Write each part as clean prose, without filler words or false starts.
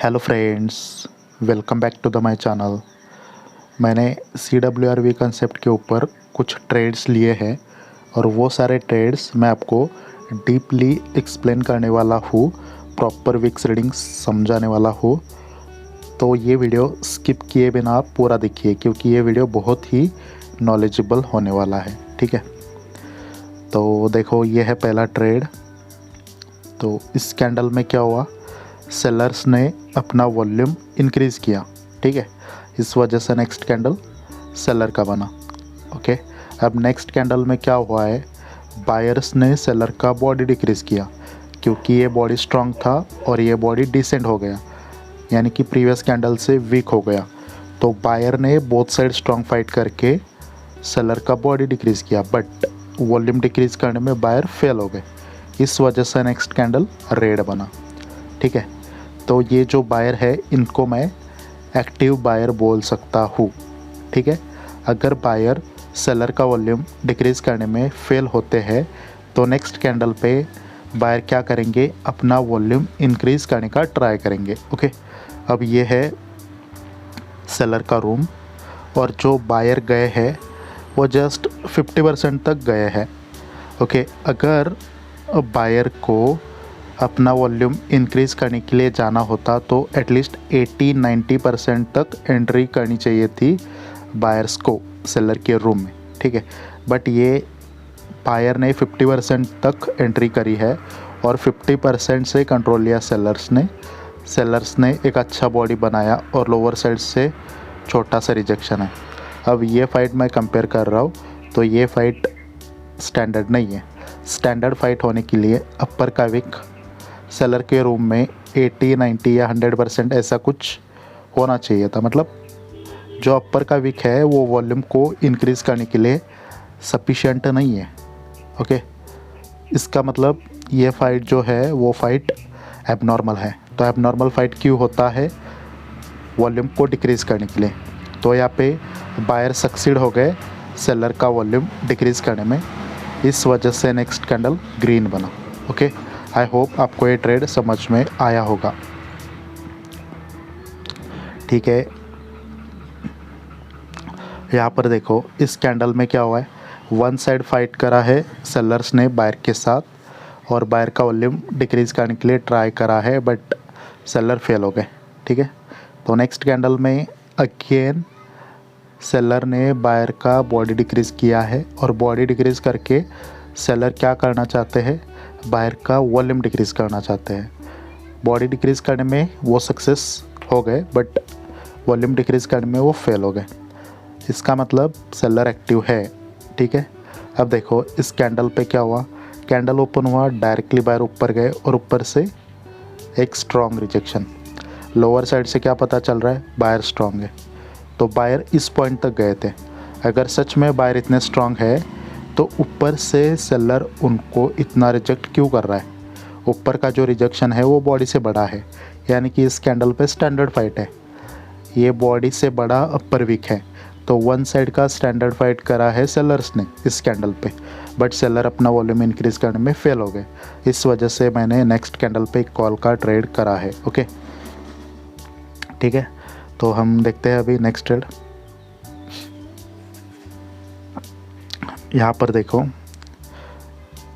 Hello friends, welcome back to the my channel. मैंने CWRV concept के ऊपर कुछ ट्रेड्स लिए हैं और वो सारे ट्रेड्स मैं आपको डीपली एक्सप्लेन करने वाला हूँ, प्रॉपर विक्स रीडिंग्स समझाने वाला हूँ। तो ये वीडियो स्किप किए बिना आप पूरा देखिए क्योंकि ये वीडियो बहुत ही नॉलेजेबल होने वाला है। ठीक है, तो देखो ये है पहला ट्रेड। तो इस कैंडल में क्या हुआ, सेलर्स ने अपना वॉल्यूम इंक्रीज़ किया। ठीक है, इस वजह से नेक्स्ट कैंडल सेलर का बना। ओके, अब नेक्स्ट कैंडल में क्या हुआ है, बायर्स ने सेलर का बॉडी डिक्रीज़ किया क्योंकि ये बॉडी स्ट्रांग था और ये बॉडी डिसेंट हो गया, यानी कि प्रीवियस कैंडल से वीक हो गया। तो बायर ने बोथ साइड स्ट्रांग फाइट करके सेलर का बॉडी डिक्रीज़ किया, बट वॉल्यूम डिक्रीज़ करने में बायर फेल हो गए। इस वजह से नेक्स्ट कैंडल रेड बना। ठीक है, तो ये जो बायर है इनको मैं एक्टिव बायर बोल सकता हूँ। ठीक है, अगर बायर सेलर का वॉल्यूम डिक्रीज़ करने में फेल होते हैं तो नेक्स्ट कैंडल पे बायर क्या करेंगे, अपना वॉल्यूम इंक्रीज़ करने का ट्राई करेंगे। ओके, अब ये है सेलर का रूम और जो बायर गए हैं वो जस्ट 50% तक गए हैं। ओके, अगर बायर को अपना वॉल्यूम इंक्रीज़ करने के लिए जाना होता तो एटलीस्ट 80-90% तक एंट्री करनी चाहिए थी बायर्स को सेलर के रूम में। ठीक है, बट ये बायर ने 50% तक एंट्री करी है और 50% से कंट्रोल लिया सेलर्स ने एक अच्छा बॉडी बनाया और लोअर साइड से छोटा सा रिजेक्शन है। अब ये फाइट मैं कंपेयर कर रहा हूँ तो ये फाइट स्टैंडर्ड नहीं है। स्टैंडर्ड फाइट होने के लिए अपर का विक सेलर के रूम में 80-90 या 100% ऐसा कुछ होना चाहिए था। मतलब जो अपर का विक है वो वॉल्यूम को इंक्रीज़ करने के लिए सफिशिएंट नहीं है। ओके, इसका मतलब ये फाइट जो है वो फाइट एबनॉर्मल है। तो एबनॉर्मल फाइट क्यों होता है, वॉल्यूम को डिक्रीज़ करने के लिए। तो यहाँ पे बायर सक्सीड हो गए सेलर का वॉल्यूम डिक्रीज़ करने में, इस वजह से नेक्स्ट कैंडल ग्रीन बना। ओके, आई होप आपको ये ट्रेड समझ में आया होगा। ठीक है, यहाँ पर देखो इस कैंडल में क्या हुआ है, वन साइड फाइट करा है सेलर्स ने बायर के साथ और बायर का वॉल्यूम डिक्रीज़ करने के लिए ट्राई करा है बट सेलर फेल हो गए। ठीक है, तो नेक्स्ट कैंडल में अगेन सेलर ने बायर का बॉडी डिक्रीज़ किया है और बॉडी डिक्रीज़ करके सेलर क्या करना चाहते हैं, बायर का वॉल्यूम डिक्रीज़ करना चाहते हैं। बॉडी डिक्रीज़ करने में वो सक्सेस हो गए बट वॉल्यूम डिक्रीज़ करने में वो फेल हो गए। इसका मतलब सेलर एक्टिव है। ठीक है, अब देखो इस कैंडल पे क्या हुआ, कैंडल ओपन हुआ, डायरेक्टली बायर ऊपर गए और ऊपर से एक स्ट्रॉन्ग रिजेक्शन। लोअर साइड से क्या पता चल रहा है, बायर स्ट्रॉन्ग है। तो बायर इस पॉइंट तक गए थे। अगर सच में बायर इतने स्ट्रॉन्ग है तो ऊपर से सेलर उनको इतना रिजेक्ट क्यों कर रहा है। ऊपर का जो रिजेक्शन है वो बॉडी से बड़ा है, यानी कि इस कैंडल पे स्टैंडर्ड फाइट है। ये बॉडी से बड़ा अपर वीक है, तो वन साइड का स्टैंडर्ड फाइट करा है सेलर्स ने इस कैंडल पे, बट सेलर अपना वॉल्यूम इंक्रीज़ करने में फेल हो गए। इस वजह से मैंने नेक्स्ट कैंडल पे कॉल का ट्रेड करा है। ओके, ठीक है, तो हम देखते हैं अभी नेक्स्ट ट्रेड। यहाँ पर देखो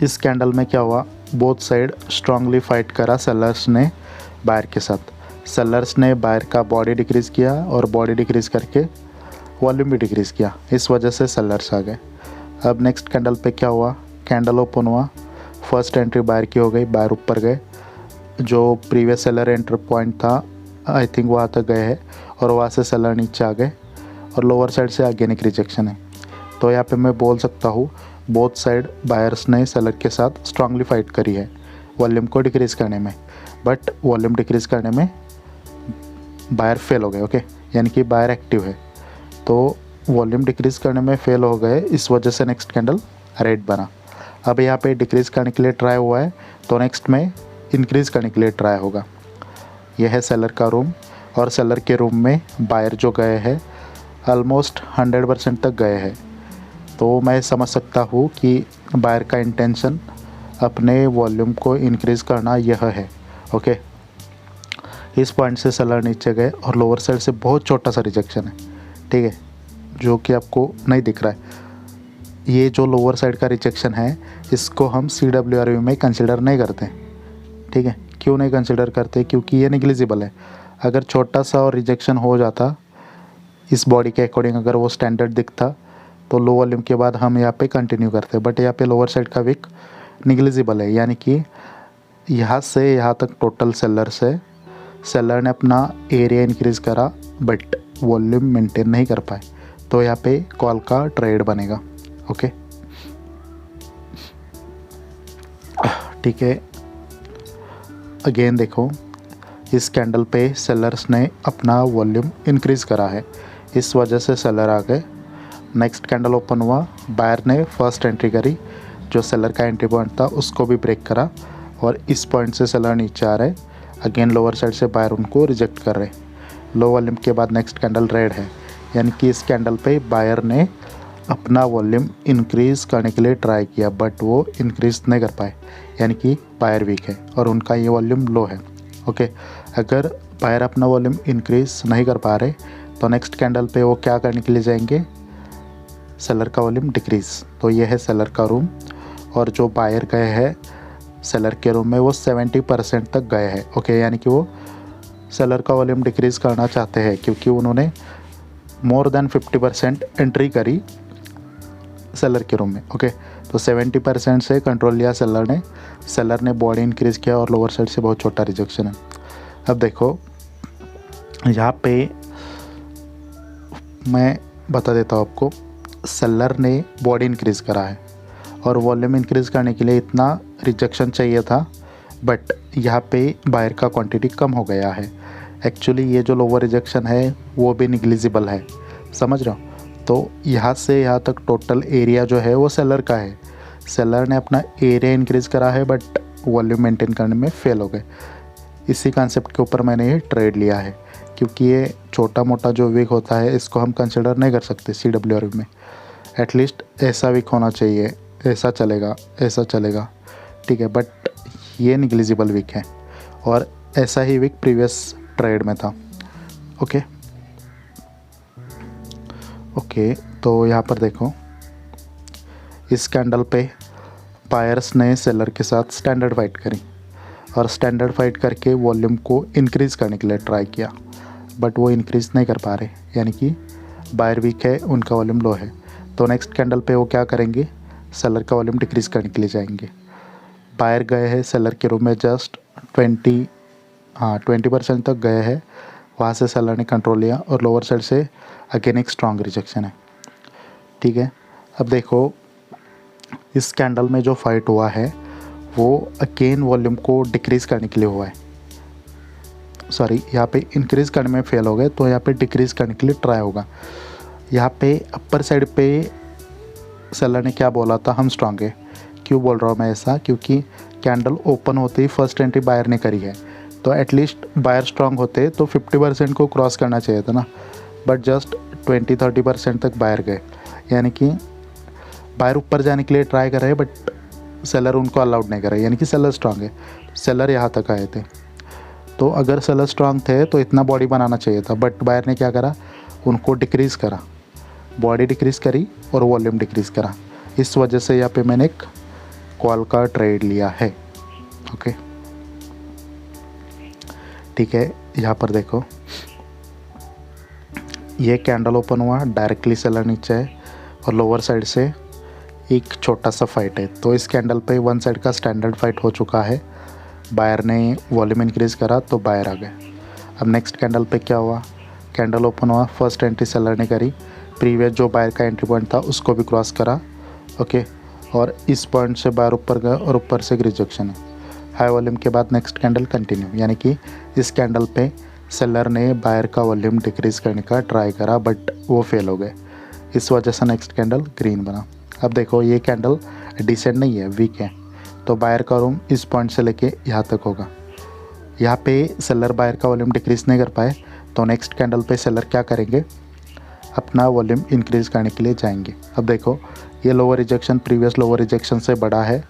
इस कैंडल में क्या हुआ, बोथ साइड स्ट्रांगली फाइट करा सेलर्स ने बायर के साथ। सेलर्स ने बायर का बॉडी डिक्रीज़ किया और बॉडी डिक्रीज़ करके वॉल्यूम भी डिक्रीज़ किया, इस वजह से सेलर्स आ गए। अब नेक्स्ट कैंडल पे क्या हुआ, कैंडल ओपन हुआ, फर्स्ट एंट्री बायर की हो गई, बायर ऊपर गए, जो प्रीवियस सेलर एंटर पॉइंट था आई थिंक वहाँ तक गए हैं और वहाँ से सेलर नीचे आ गए और लोअर साइड से ऑर्गेनिक रिजेक्शन है। तो यहाँ पे मैं बोल सकता हूँ बोथ साइड बायर्स ने सेलर के साथ स्ट्रांगली फाइट करी है वॉल्यूम को डिक्रीज़ करने में, बट वॉल्यूम डिक्रीज़ करने में बायर फेल हो गए। ओके, यानी कि बायर एक्टिव है तो वॉल्यूम डिक्रीज़ करने में फेल हो गए, इस वजह से नेक्स्ट कैंडल रेड बना। अब यहाँ पे डिक्रीज़ करने के लिए ट्राई हुआ है तो नेक्स्ट में इंक्रीज़ करने के लिए ट्राई होगा। यह है सेलर का रूम और सेलर के रूम में बायर जो गए हैं ऑलमोस्ट 100% तक गए हैं। तो मैं समझ सकता हूँ कि बायर का इंटेंशन अपने वॉल्यूम को इंक्रीज़ करना यह है। ओके, इस पॉइंट से सेलर नीचे गए और लोअर साइड से बहुत छोटा सा रिजेक्शन है, ठीक है, जो कि आपको नहीं दिख रहा है। ये जो लोअर साइड का रिजेक्शन है इसको हम CWRV में कंसिडर नहीं करते, ठीक है। क्यों नहीं कंसिडर करते? क्योंकि ये निग्लिजिबल है। अगर छोटा सा और रिजेक्शन हो जाता इस बॉडी के अकॉर्डिंग, अगर वो स्टैंडर्ड दिखता तो लो वॉल्यूम के बाद हम यहाँ पे कंटिन्यू करते, बट यहाँ पे लोअर साइड का विक निग्लिजिबल है, यानी कि यहाँ से यहाँ तक टोटल सेलर ने अपना एरिया इंक्रीज़ करा बट वॉल्यूम मेंटेन नहीं कर पाए, तो यहाँ पे कॉल का ट्रेड बनेगा। ओके, ठीक है। अगेन देखो, इस कैंडल पे सेलर्स ने अपना वॉल्यूम इंक्रीज़ करा है, इस वजह से सेलर आ गए। नेक्स्ट कैंडल ओपन हुआ, बायर ने फर्स्ट एंट्री करी, जो सेलर का एंट्री पॉइंट था उसको भी ब्रेक करा और इस पॉइंट से सेलर नीचे आ रहे। अगेन लोअर साइड से बायर उनको रिजेक्ट कर रहे। लो वॉल्यूम के बाद नेक्स्ट कैंडल रेड है, यानी कि इस कैंडल पे बायर ने अपना वॉल्यूम इंक्रीज़ करने के लिए ट्राई किया बट वो इंक्रीज़ नहीं कर पाए, यानी कि बायर वीक है और उनका ये वॉल्यूम लो है। ओके, अगर बायर अपना वॉल्यूम इंक्रीज़ नहीं कर पा रहे तो नेक्स्ट कैंडल पे वो क्या करने के लिए जाएंगे? सेलर का वॉल्यूम डिक्रीज़। तो ये है सेलर का रूम, और जो बायर गए हैं सेलर के रूम में वो 70% तक गए हैं। ओके, यानी कि वो सेलर का वॉल्यूम डिक्रीज़ करना चाहते हैं क्योंकि उन्होंने मोर देन 50% एंट्री करी सेलर के रूम में। ओके, तो 70% से कंट्रोल लिया सेलर ने बॉडी इंक्रीज़ किया और लोअर साइड से बहुत छोटा रिजेक्शन है। अब देखो यहाँ पे मैं बता देता हूँ आपको, सेलर ने बॉडी इंक्रीज़ करा है और वॉल्यूम इंक्रीज़ करने के लिए इतना रिजेक्शन चाहिए था, बट यहाँ पे बायर का क्वांटिटी कम हो गया है। एक्चुअली ये जो लोअर रिजेक्शन है वो भी निग्लिजिबल है, समझ रहे हो? तो यहाँ से यहाँ तक टोटल एरिया जो है वो सेलर का है। सेलर ने अपना एरिया इंक्रीज़ करा है बट वॉल्यूम मेंटेन करने में फेल हो गए। इसी कॉन्सेप्ट के ऊपर मैंने ये ट्रेड लिया है, क्योंकि ये छोटा मोटा जो वीक होता है इसको हम कंसिडर नहीं कर सकते CWRV में। एटलीस्ट ऐसा वीक होना चाहिए, ऐसा चलेगा, ठीक है, बट ये निग्लिजिबल वीक है और ऐसा ही वीक प्रीवियस ट्रेड में था। ओके, तो यहाँ पर देखो, इस कैंडल पे बायर्स ने सेलर के साथ स्टैंडर्ड फाइट करी और स्टैंडर्ड फाइट करके वॉल्यूम को इंक्रीज़ करने के लिए ट्राई किया, बट वो इंक्रीज़ नहीं कर पा रहे, यानी कि बायर वीक है, उनका वॉल्यूम लो है। तो नेक्स्ट कैंडल पे वो क्या करेंगे? सेलर का वॉल्यूम डिक्रीज़ करने के लिए जाएंगे। बायर गए हैं सेलर के रूम में जस्ट 20% तक गए हैं, वहाँ से सेलर ने कंट्रोल लिया और लोअर साइड से अगेन एक स्ट्रॉन्ग रिजेक्शन है, ठीक है। अब देखो, इस कैंडल में जो फाइट हुआ है वो अगेन वॉल्यूम को डिक्रीज़ करने के लिए हुआ है, सॉरी, यहाँ पे इंक्रीज़ करने में फेल हो गए, तो यहाँ पे डिक्रीज़ करने के लिए ट्राई होगा। यहाँ पे अपर साइड पे सेलर ने क्या बोला था? हम स्ट्रॉन्ग है। क्यों बोल रहा हूँ मैं ऐसा? क्योंकि कैंडल ओपन होते ही फर्स्ट एंट्री बायर ने करी है, तो एटलीस्ट बायर स्ट्रॉन्ग होते तो 50% को क्रॉस करना चाहिए था ना, बट जस्ट 20-30% तक बायर गए, यानी कि बायर ऊपर जाने के लिए ट्राई कर रहे हैं बट सेलर उनको अलाउड नहीं कर रहे, यानी कि सेलर स्ट्रॉन्ग है। सेलर यहाँ तक आए थे, तो अगर सेलर स्ट्रॉन्ग थे तो इतना बॉडी बनाना चाहिए था, बट बायर ने क्या करा? उनको डिक्रीज़ करा, बॉडी डिक्रीज़ करी और वॉल्यूम डिक्रीज़ करा। इस वजह से यहाँ पे मैंने एक कॉल का ट्रेड लिया है। ओके, ठीक है। यहाँ पर देखो, ये कैंडल ओपन हुआ, डायरेक्टली सेलर नीचे है और लोअर साइड से एक छोटा सा फाइट है। तो इस कैंडल पे वन साइड का स्टैंडर्ड फाइट हो चुका है, बायर ने वॉल्यूम इंक्रीज़ करा तो बायर आ गए। अब नेक्स्ट कैंडल पे क्या हुआ? कैंडल ओपन हुआ, फर्स्ट एंट्री सेलर ने करी, प्रीवियस जो बायर का एंट्री पॉइंट था उसको भी क्रॉस करा। ओके, और इस पॉइंट से बायर ऊपर गया और ऊपर से एक रिजेक्शन है। हाई वॉल्यूम के बाद नेक्स्ट कैंडल कंटिन्यू, यानी कि इस कैंडल पे सेलर ने बायर का वॉल्यूम डिक्रीज़ करने का ट्राई करा बट वो फेल हो गए, इस वजह से नेक्स्ट कैंडल ग्रीन बना। अब देखो, ये कैंडल डिसेंट नहीं है, वीक है, तो बायर का रूम इस पॉइंट से लेके यहाँ तक होगा। यहाँ पे सेलर बायर का वॉल्यूम डिक्रीज़ नहीं कर पाए, तो नेक्स्ट कैंडल पे सेलर क्या करेंगे? अपना वॉल्यूम इंक्रीज़ करने के लिए जाएंगे। अब देखो, ये lower rejection previous lower rejection से बड़ा है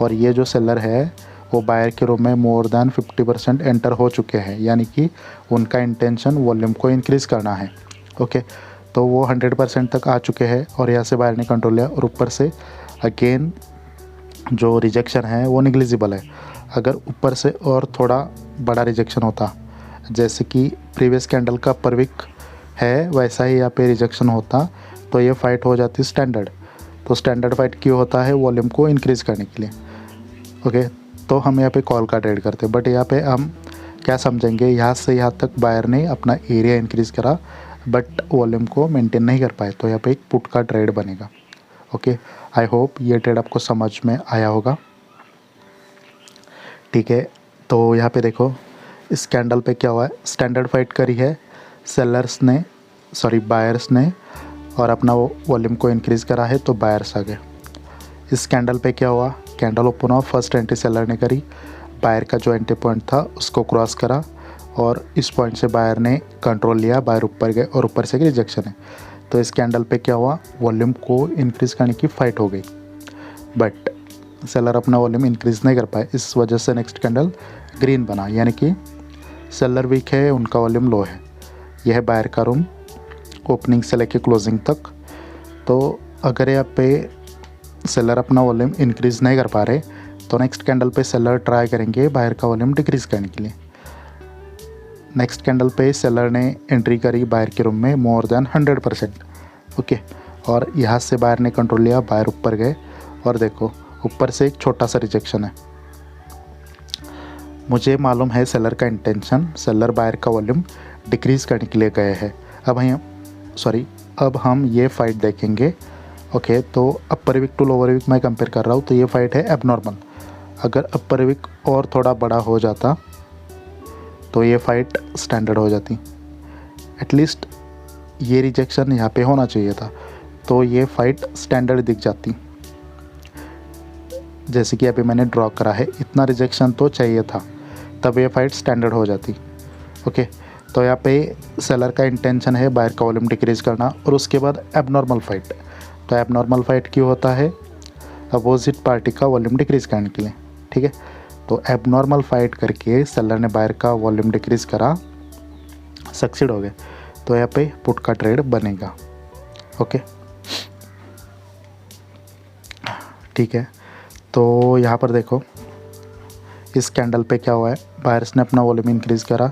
और ये जो सेलर है वो बायर के रूम में मोर देन 50% एंटर हो चुके हैं, यानी कि उनका इंटेंशन वॉल्यूम को इंक्रीज़ करना है। ओके, तो वो 100% तक आ चुके हैं और यहाँ से बायर ने कंट्रोल लिया और ऊपर से अगेन जो रिजेक्शन है वो निग्लिजिबल है। अगर ऊपर से और थोड़ा बड़ा रिजेक्शन होता, जैसे कि प्रीवियस कैंडल का अपर विक है वैसा ही यहाँ पे रिजेक्शन होता, तो ये फाइट हो जाती स्टैंडर्ड। तो स्टैंडर्ड फाइट क्यों होता है? वॉल्यूम को इंक्रीज़ करने के लिए। ओके, तो हम यहाँ पे कॉल का ट्रेड करते हैं, बट यहाँ पे हम क्या समझेंगे, यहाँ से यहाँ तक बायर ने अपना एरिया इंक्रीज़ करा बट वॉल्यूम को मेंटेन नहीं कर पाए, तो यहाँ पे एक पुट का ट्रेड बनेगा। ओके, आई होप ये ट्रेड आपको समझ में आया होगा। ठीक है, तो यहाँ पे देखो इस कैंडल पे क्या हुआ है, स्टैंडर्ड फाइट करी है बायर्स ने और अपना वो वॉल्यूम को इंक्रीज़ करा है, तो बायर्स आ गए। इस कैंडल पे क्या हुआ, कैंडल ओपन हुआ, फर्स्ट एंट्री सेलर ने करी, बायर का जो एंट्री पॉइंट था उसको क्रॉस करा और इस पॉइंट से बायर ने कंट्रोल लिया, बायर ऊपर गए और ऊपर से रिजेक्शन है। तो इस कैंडल पे क्या हुआ, वॉल्यूम को इंक्रीज़ करने की फ़ाइट हो गई, बट सेलर अपना वॉल्यूम इंक्रीज़ नहीं कर पाए। इस वजह से नेक्स्ट कैंडल ग्रीन बना, यानी कि सेलर वीक है, उनका वॉल्यूम लो है। यह है बायर का रूम ओपनिंग से लेके क्लोजिंग तक। तो अगर यहाँ पे सेलर अपना वॉल्यूम इंक्रीज़ नहीं कर पा रहे, तो नेक्स्ट कैंडल पे सेलर ट्राई करेंगे बायर का वॉल्यूम डिक्रीज़ करने के लिए। नेक्स्ट कैंडल पे सेलर ने एंट्री करी बायर के रूम में मोर देन 100%। ओके, और यहाँ से बायर ने कंट्रोल लिया, बायर ऊपर गए और देखो ऊपर से एक छोटा सा रिजेक्शन है। मुझे मालूम है सेलर का इंटेंशन, सेलर बायर का वॉल्यूम डिक्रीज़ करने के लिए गए हैं। अब हम ये फाइट देखेंगे। ओके, तो अपर विक टू लोअर विक मैं कंपेयर कर रहा हूँ, तो ये फाइट है एबनॉर्मल। अगर अपर विक और थोड़ा बड़ा हो जाता तो ये फाइट स्टैंडर्ड हो जाती। एटलीस्ट ये रिजेक्शन यहाँ पे होना चाहिए था, तो ये फाइट स्टैंडर्ड दिख जाती। जैसे कि अभी मैंने ड्रॉ करा है, इतना रिजेक्शन तो चाहिए था, तब ये फाइट स्टैंडर्ड हो जाती। ओके, तो यहाँ पे सेलर का इंटेंशन है बायर का वॉल्यूम डिक्रीज़ करना और उसके बाद एबनॉर्मल फाइट। तो एबनॉर्मल फाइट क्यों होता है? अपोजिट पार्टी का वॉल्यूम डिक्रीज़ करने के लिए। ठीक है, तो एबनॉर्मल फाइट करके सेलर ने बायर का वॉल्यूम डिक्रीज़ करा, सक्सीड हो गए, तो यहाँ पे पुट का ट्रेड बनेगा। ओके, ठीक है, तो यहाँ पर देखो इस कैंडल पे क्या हुआ है, बायर्स ने अपना वॉल्यूम इंक्रीज़ करा,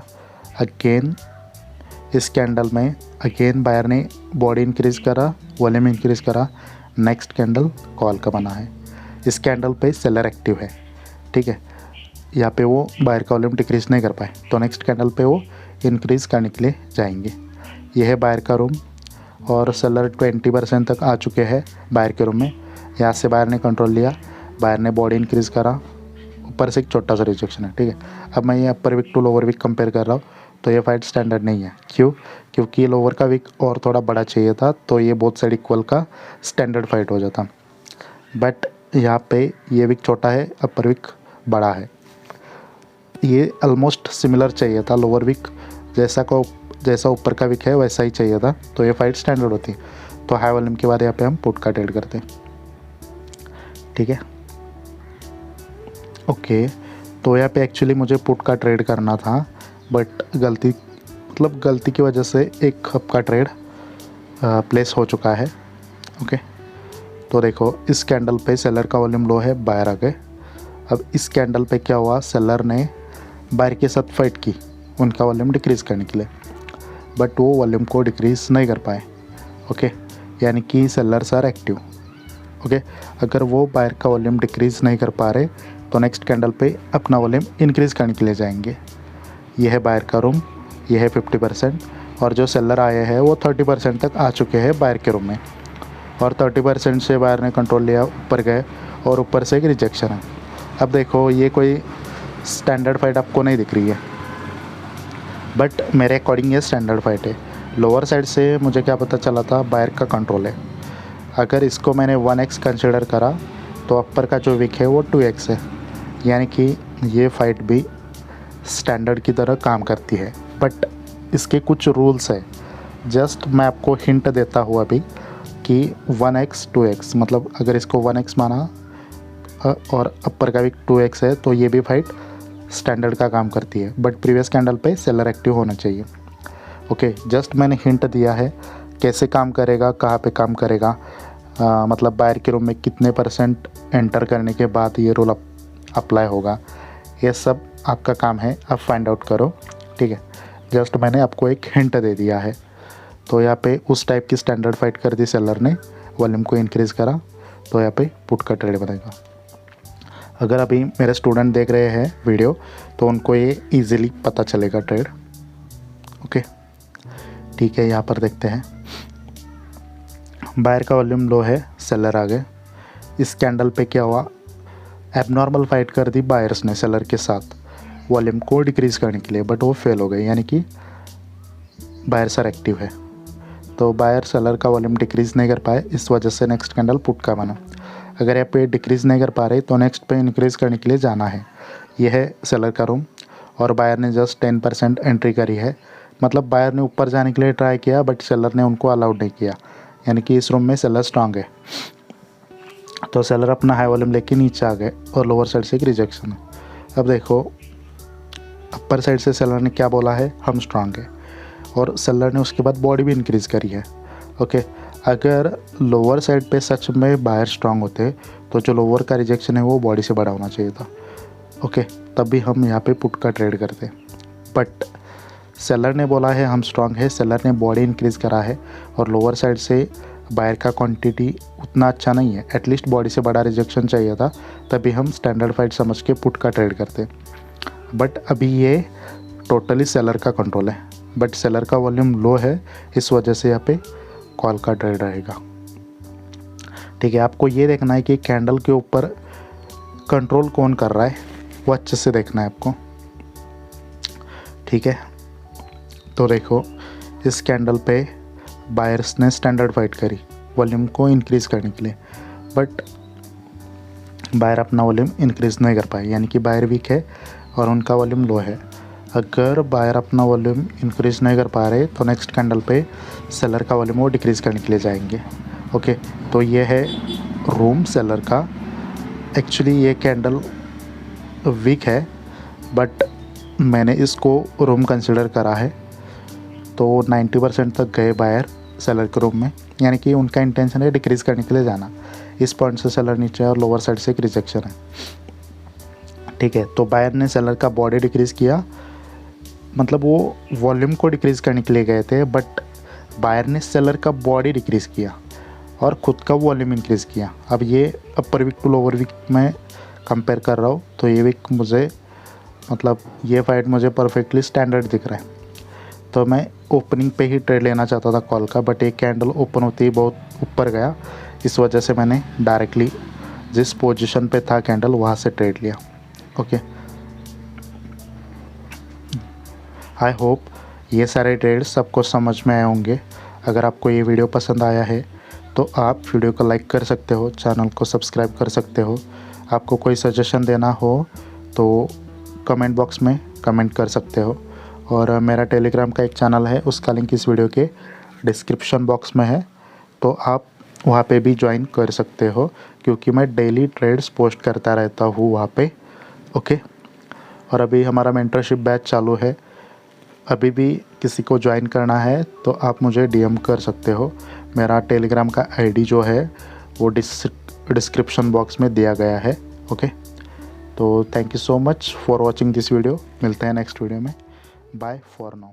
अगेन इस कैंडल में अगेन बायर ने बॉडी इंक्रीज़ करा, वॉल्यूम इंक्रीज़ करा, नेक्स्ट कैंडल कॉल का बना है। इस कैंडल पे सेलर एक्टिव है। ठीक है, यहाँ पे वो बायर का वॉल्यूम डिक्रीज़ नहीं कर पाए, तो नेक्स्ट कैंडल पे वो इंक्रीज़ करने के लिए जाएंगे। यह है बायर का रूम और सेलर 20% तक आ चुके हैं बायर के रूम में। यहाँ से बायर ने कंट्रोल लिया, बायर ने बॉडी इंक्रीज़ करा, ऊपर से एक छोटा सा रिजेक्शन है। ठीक है, अब मैं ये upper wick to lower wick compare कर रहा हूँ, तो ये फाइट स्टैंडर्ड नहीं है। क्यों? क्योंकि लोअर का विक और थोड़ा बड़ा चाहिए था, तो ये बोथ साइड इक्वल का स्टैंडर्ड फाइट हो जाता। बट यहाँ पे ये विक छोटा है, अपर विक बड़ा है, ये ऑलमोस्ट सिमिलर चाहिए था। लोअर विक जैसा ऊपर का विक है वैसा ही चाहिए था, तो ये फाइट स्टैंडर्ड होती। तो हाई वॉल्यूम के बाद यहाँ पे हम पुट का ट्रेड करते हैं। ठीक है, ओके, तो यहाँ पे एक्चुअली मुझे पुट का ट्रेड करना था, बट गलती की वजह से एक हब का ट्रेड प्लेस हो चुका है। ओके, तो देखो इस कैंडल पे सेलर का वॉल्यूम लो है, बायर आ गए। अब इस कैंडल पे क्या हुआ, सेलर ने बायर के साथ फाइट की उनका वॉल्यूम डिक्रीज़ करने के लिए, बट वो वॉल्यूम को डिक्रीज़ नहीं कर पाए। ओके, यानी कि सेलर्स आर एक्टिव। ओके, अगर वो बायर का वॉल्यूम डिक्रीज़ नहीं कर पा रहे, तो नेक्स्ट कैंडल पे अपना वॉल्यूम इंक्रीज़ करने के लिए जाएंगे। यह है बायर का रूम, यह है 50%, और जो सेलर आए हैं वो 30% तक आ चुके हैं बायर के रूम में, और 30% से बायर ने कंट्रोल लिया, ऊपर गए और ऊपर से एक रिजेक्शन है। अब देखो ये कोई स्टैंडर्ड फाइट आपको नहीं दिख रही है, बट मेरे अकॉर्डिंग ये स्टैंडर्ड फाइट है। लोअर साइड से मुझे क्या पता चला था, बायर का कंट्रोल है। अगर इसको मैंने 1x कंसिडर करा, तो अपर का जो विक है वो 2x है, यानी कि ये फाइट भी स्टैंडर्ड की तरह काम करती है। बट इसके कुछ रूल्स है, जस्ट मैं आपको हिंट देता हूँ अभी कि 1x 2x, मतलब अगर इसको 1x माना और अपर का भी 2x है, तो ये भी फाइट स्टैंडर्ड का काम करती है, बट प्रीवियस कैंडल पे सेलर एक्टिव होना चाहिए। ओके, जस्ट मैंने हिंट दिया है कैसे काम करेगा, कहाँ पे काम करेगा, मतलब बायर के रूम में कितने % एंटर करने के बाद ये रूल अप्लाई होगा, ये सब आपका काम है, आप फाइंड आउट करो। ठीक है, जस्ट मैंने आपको एक हिंट दे दिया है। तो यहाँ पे उस टाइप की स्टैंडर्ड फाइट कर दी सेलर ने, वॉल्यूम को इंक्रीज़ करा, तो यहाँ पे पुट का ट्रेड बनेगा। अगर अभी मेरे स्टूडेंट देख रहे हैं वीडियो तो उनको ये इजीली पता चलेगा ट्रेड। ओके, ठीक है, यहाँ पर देखते हैं बायर का वॉल्यूम लो है, सेलर आ गए। इस कैंडल पे क्या हुआ, एबनॉर्मल फाइट कर दी बायर्स ने सेलर के साथ वॉल्यूम को डिक्रीज़ करने के लिए, बट वो फेल हो गए, यानी कि बायर्स आर एक्टिव है। तो बायर सेलर का वॉल्यूम डिक्रीज़ नहीं कर पाए, इस वजह से नेक्स्ट कैंडल पुट का बना। अगर यहाँ पे डिक्रीज़ नहीं कर पा रहे तो नेक्स्ट पे इंक्रीज़ करने के लिए जाना है। यह है सेलर का रूम, और बायर ने जस्ट 10% एंट्री करी है, मतलब बायर ने ऊपर जाने के लिए ट्राई किया बट सेलर ने उनको अलाउड नहीं किया, यानी कि इस रूम में सेलर स्ट्रांग है। तो सेलर अपना हाई वॉल्यूम लेके नीचे आ गए और लोअर साइड से एक रिजेक्शन है। अब देखो अपर साइड से सेलर ने क्या बोला है, हम स्ट्रांग है, और सेलर ने उसके बाद बॉडी भी इंक्रीज़ करी है। ओके, अगर लोअर साइड पे सच में बायर स्ट्रांग होते तो जो लोअर का रिजेक्शन है वो बॉडी से बड़ा होना चाहिए था। ओके, तभी हम यहाँ पे पुट का ट्रेड करते, बट सेलर ने बोला है हम स्ट्रांग है, सेलर ने बॉडी इंक्रीज़ करा है, और लोअर साइड से बायर का क्वांटिटी उतना अच्छा नहीं है, एटलीस्ट बॉडी से बड़ा रिजेक्शन चाहिए था, तभी हम स्टैंडर्ड फाइट समझ के पुट का ट्रेड करते। बट अभी ये टोटली सेलर का कंट्रोल है, बट सेलर का वॉल्यूम लो है, इस वजह से यहाँ पे कॉल का ट्रेड रहेगा। ठीक है, आपको ये देखना है कि कैंडल के ऊपर कंट्रोल कौन कर रहा है, वो अच्छे से देखना है आपको। ठीक है, तो देखो इस कैंडल पे बायर्स ने स्टैंडर्ड फाइट करी वॉल्यूम को इंक्रीज़ करने के लिए, बट बायर अपना वॉल्यूम इंक्रीज़ नहीं कर पाए, यानी कि बायर वीक है और उनका वॉल्यूम लो है। अगर बायर अपना वॉल्यूम इंक्रीज़ नहीं कर पा रहे तो नेक्स्ट कैंडल पे सेलर का वॉल्यूम वो डिक्रीज़ करने के लिए जाएंगे। ओके, तो ये है रूम सेलर का। एक्चुअली ये कैंडल वीक है, बट मैंने इसको रूम कंसिडर करा है, तो 90% तक गए बायर सेलर के रूम में, यानी कि उनका इंटेंशन है डिक्रीज़ करने के लिए जाना। इस पॉइंट से सेलर नीचे और लोअर साइड से एक रिजेक्शन है। ठीक है, तो बायर ने सेलर का बॉडी डिक्रीज़ किया, मतलब वो वॉल्यूम को डिक्रीज़ करने के लिए गए थे, बट बायर ने सेलर का बॉडी डिक्रीज़ किया और ख़ुद का वॉल्यूम इंक्रीज़ किया। अब ये अपर वीक टू लोअर वीक में कंपेयर कर रहा हूँ, तो ये वीक मुझे, मतलब ये फाइट मुझे परफेक्टली स्टैंडर्ड दिख रहा है। तो मैं ओपनिंग पे ही ट्रेड लेना चाहता था कॉल का, बट एक कैंडल ओपन होते ही बहुत ऊपर गया, इस वजह से मैंने डायरेक्टली जिस पोजीशन पे था कैंडल वहाँ से ट्रेड लिया। ओके, आई होप ये सारे ट्रेड्स सबको समझ में आए होंगे। अगर आपको ये वीडियो पसंद आया है तो आप वीडियो को लाइक कर सकते हो, चैनल को सब्सक्राइब कर सकते हो। आपको कोई सजेशन देना हो तो कमेंट बॉक्स में कमेंट कर सकते हो, और मेरा टेलीग्राम का एक चैनल है, उसका लिंक इस वीडियो के डिस्क्रिप्शन बॉक्स में है, तो आप वहाँ पे भी ज्वाइन कर सकते हो, क्योंकि मैं डेली ट्रेड्स पोस्ट करता रहता हूँ वहाँ पे। ओके, और अभी हमारा मेंटरशिप बैच चालू है, अभी भी किसी को ज्वाइन करना है तो आप मुझे डीएम कर सकते हो। मेरा टेलीग्राम का आईडी जो है वो डिस्क्रिप्शन बॉक्स में दिया गया है। ओके, तो thank you so much for watching this video. मिलते हैं नेक्स्ट वीडियो में। Bye for now.